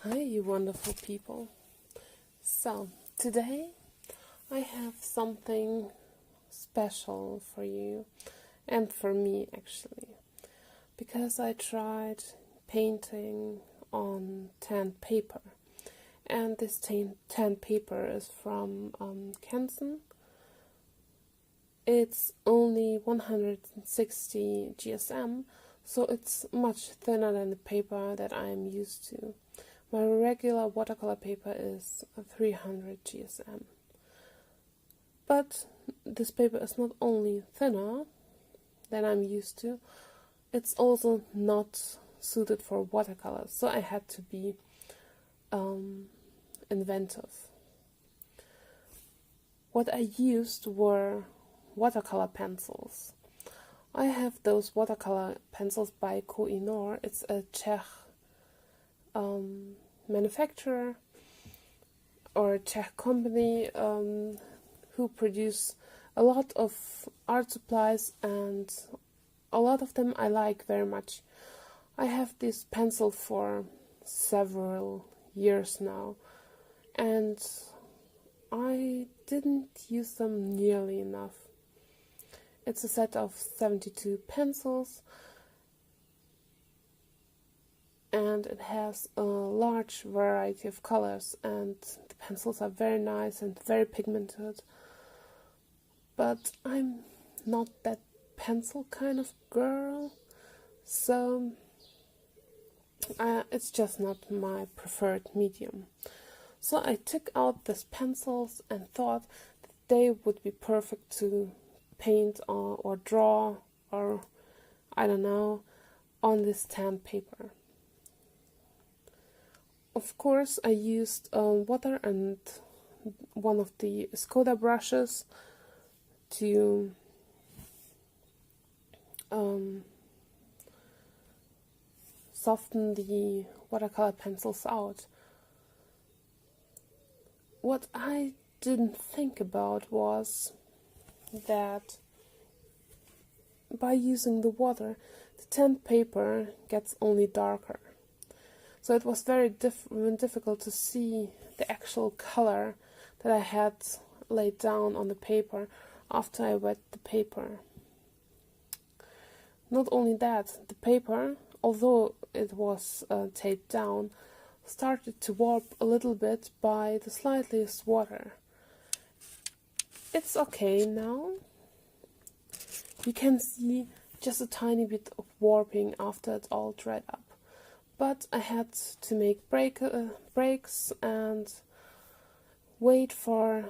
Hi, you wonderful people. So, today I have something special for you and for me actually, because I tried painting on tanned paper, and this tanned paper is from Canson. It's only 160 GSM, so it's much thinner than the paper that I am used to. My regular watercolor paper is 300 GSM. But this paper is not only thinner than I'm used to, it's also not suited for watercolors, so I had to be inventive. What I used were watercolor pencils. I have those watercolor pencils by Koh-i-Noor. It's a Czech manufacturer or a Czech company who produce a lot of art supplies, and a lot of them I like very much. I have this pencil for several years now, and I didn't use them nearly enough. It's a set of 72 pencils, and it has a large variety of colors, and the pencils are very nice and very pigmented. But I'm not that pencil kind of girl, so it's just not my preferred medium. So I took out these pencils and thought that they would be perfect to paint or draw, or I don't know, on this tanned paper. Of course, I used water and one of the Skoda brushes to soften the watercolor pencils out. What I didn't think about was that by using the water, the tanned paper gets only darker. So it was very difficult to see the actual color that I had laid down on the paper after I wet the paper. Not only that, the paper, although it was taped down, started to warp a little bit by the slightest water. It's okay now. You can see just a tiny bit of warping after it all dried up. But I had to make breaks and wait for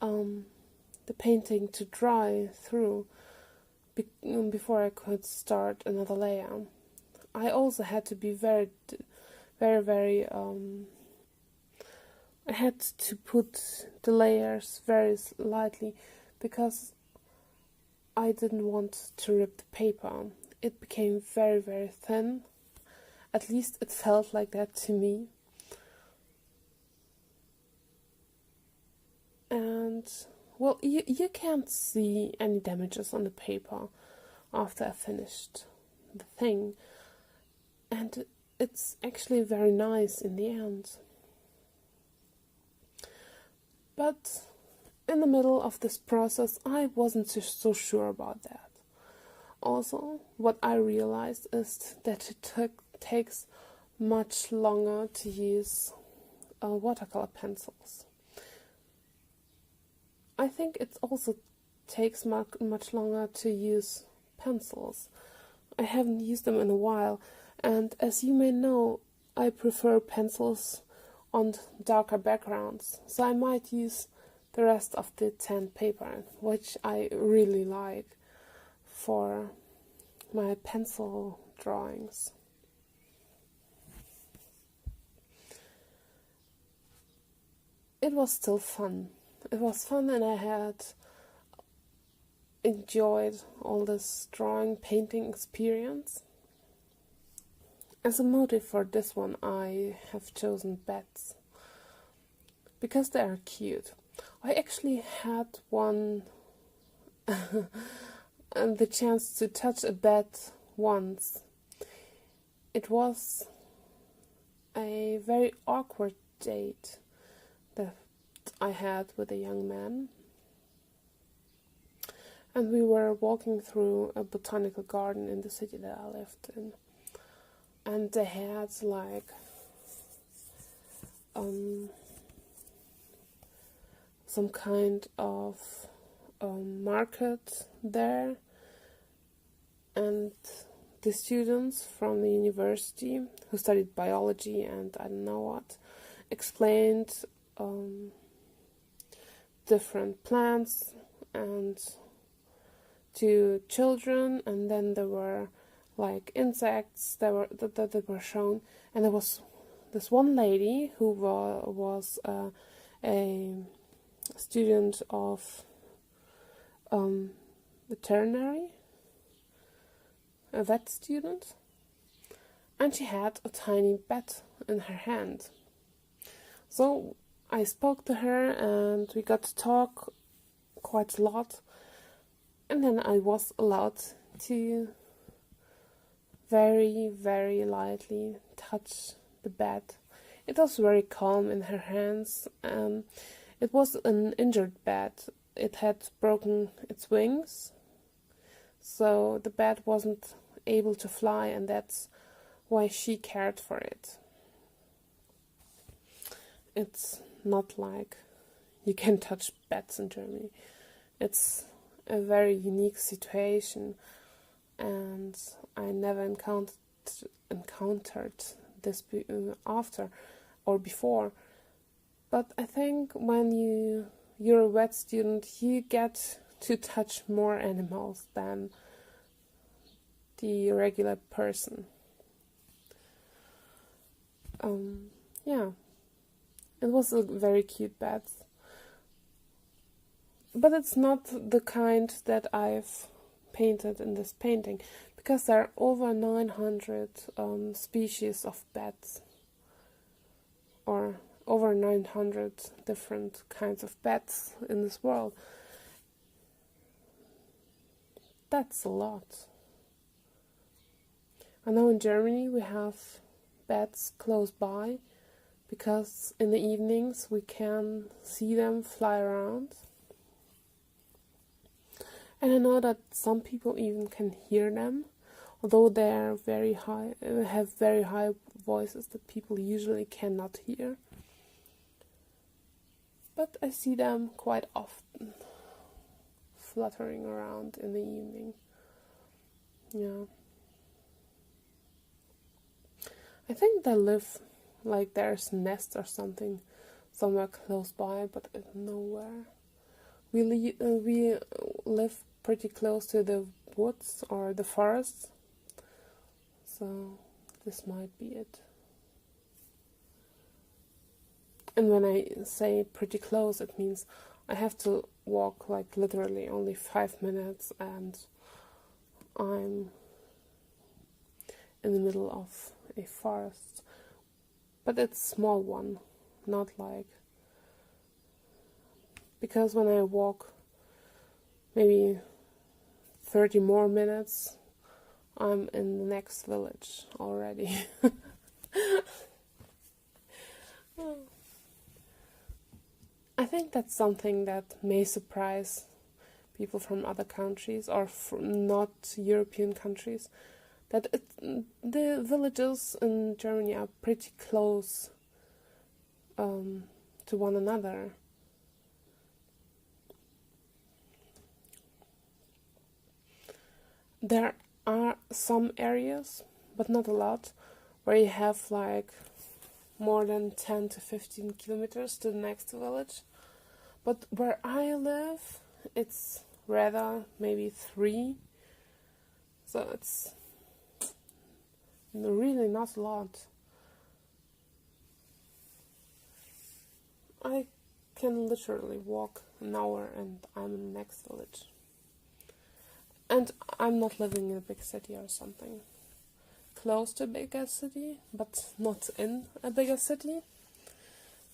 the painting to dry through before I could start another layer. I also had to be very I had to put the layers very lightly, because I didn't want to rip the paper. It became very thin. At least it felt like that to me. And, well, you can't see any damages on the paper after I finished the thing. And it's actually very nice in the end. But in the middle of this process, I wasn't so sure about that. Also, what I realized is that it takes much longer to use watercolor pencils. I think it also takes much longer to use pencils. I haven't used them in a while, and as you may know, I prefer pencils on darker backgrounds, so I might use the rest of the tanned paper, which I really like for my pencil drawings. It was still fun. It was fun, and I had enjoyed all this drawing, painting experience. As a motive for this one, I have chosen bats, because they are cute. I actually had the chance to touch a bat once. It was a very awkward date that I had with a young man. And we were walking through a botanical garden in the city that I lived in. And they had like some kind of market there, and the students from the university who studied biology and I don't know what explained different plants and to children, and then there were like insects that were shown, and there was this one lady who was a student of veterinary, a vet student, and she had a tiny bat in her hand. So I spoke to her and we got to talk quite a lot, and then I was allowed to very, very lightly touch the bat. It was very calm in her hands. It was an injured bat. It had broken its wings, so the bat wasn't able to fly, and that's why she cared for it. It's not like you can touch bats in Germany. It's a very unique situation, and I never encountered this after or before. But I think when you're a vet student, you get to touch more animals than the regular person. Yeah, it was a very cute bat. But it's not the kind that I've painted in this painting, because there are over 900 species of bats, or over 900 different kinds of bats in this world. That's a lot. I know in Germany we have bats close by, because in the evenings we can see them fly around. And I know that some people even can hear them, although they are very high, have very high voices that people usually cannot hear. But I see them quite often, fluttering around in the evening. Yeah. I think they live, like there's a nest or something somewhere close by, but I don't know where. We live pretty close to the woods or the forest, so this might be it. And when I say pretty close, it means I have to walk like literally only 5 minutes, and I'm in the middle of a forest. But it's a small one, not like, because when I walk maybe 30 more minutes, I'm in the next village already. I think that's something that may surprise people from other countries, or from not European countries, that the villages in Germany are pretty close to one another. There are some areas, but not a lot, where you have like more than 10 to 15 kilometers to the next village. But where I live, it's rather maybe 3. So it's really not a lot. I can literally walk an hour and I'm in the next village. And I'm not living in a big city or something. Close to a bigger city, but not in a bigger city.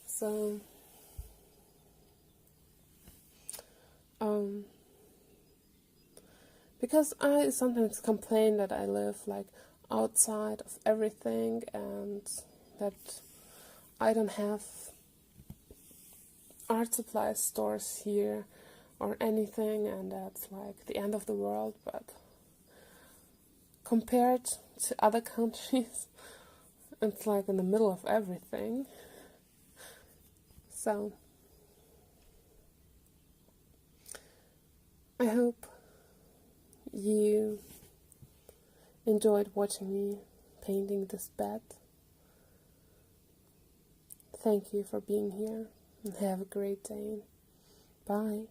So, because I sometimes complain that I live like outside of everything and that I don't have art supply stores here or anything, and that's like the end of the world, but compared to other countries, it's like in the middle of everything. So I hope you enjoyed watching me painting this bed. Thank you for being here, and have a great day. Bye.